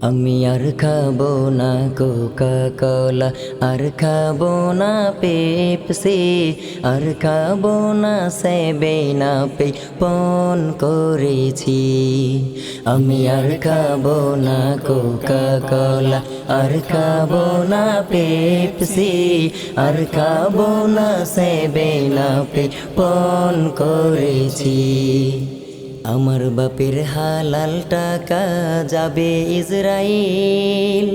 আমি আর খাবো না কোকা কোলা, আর খাবো না পেপসি, আর খাবো না সেভেন আপে পণ করেছি। আমি আর খাবো না কোকা কোলা, আর খাবো না পেপসি, আর খাবো না সেভেন আপে পণ করেছি। আমার বাপের হালাল টাকা যাবে ইসরাইল,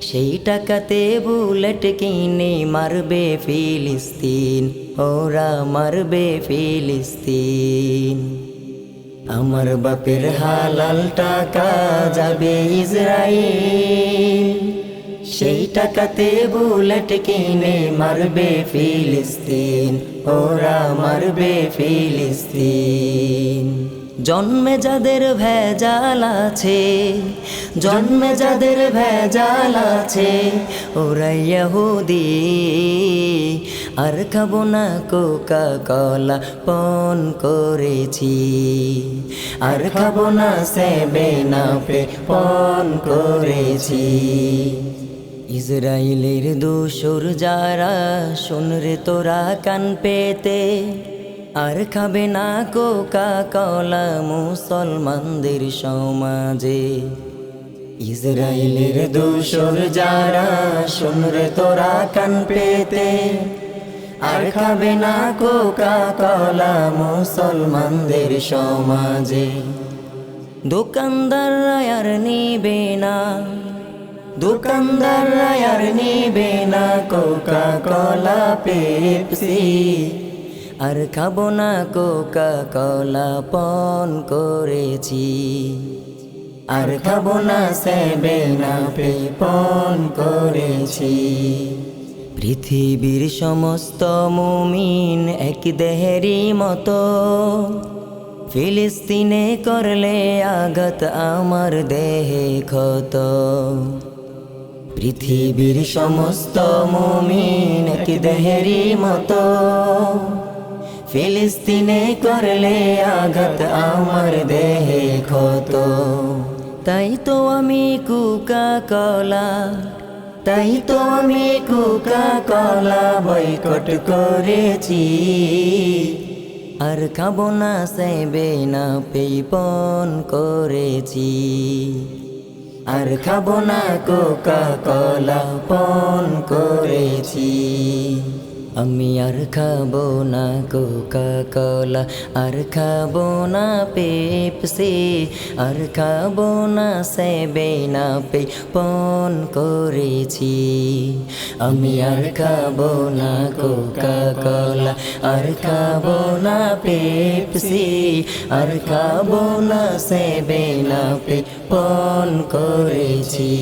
সেই টাকাতে বুলেট কিনে মারবে ফিলিস্তিন, ওরা মারবে ফিলিস্তিন। আমার বাপের হালাল টাকা যাবে ইসরাইল, সেই টাকাতে বুলেট কিনে মারবে ফিলিস্তিন, ওরা মারবে ফিলিস্তিন। জন্মে যাদের ভেজাল আছে, জন্মে যাদের ভেজাল আছে, ওরা ইহুদি। আর খাবো না কোকা কোলা পণ করেছি, আর খাবো না সেভেন আপে পণ করেছি। ইসরায়েলের দোসর যারা, শোন রে তোরা কান পেতে, আর খাবে না কোকা কোলা মুসলমানদের সমাজে। ইসরায়েলের দোসর যারা, শোন রে তোরা কান পেতে, আর খাবে না কোকা কোলা মুসলমানদের সমাজে। দোকানদাররা আর নিবে না, দোকানদাররা আর নিবে না কোকা কোলা পেপসি, আর খাবো না কোকা কোলা পণ করেছি, আর খাবো না সেভেন আপে পণ করেছি। পৃথিবীর সমস্ত মুমিন এক দেহেরই মতো, ফিলিস্তিনে করলে আঘাত আমার দেহে ক্ষত। পৃথিবীর সমস্ত মুমিন এক দেহেরই মতো, ফিলিস্তিনে করলে আঘাত আমার দেহে ক্ষত। তাই তো আমি কোকা কোলা, তাই তো আমি কোকা কোলা বয়কট করেছি, আর খাবো না সেভেন আপে পণ করেছি, আর খাবো না কোকা কোলা পণ করেছি। আমি আর খাবো না কোকা কোলা, আর খাবো না পেপসি, আর খাবো না সেভেন আপে পণ করেছি। আমি আর খাবো না কোকা কোলা, আর খাবো না পেপসি, আর খাবো না সেভেন আপে পণ করেছি।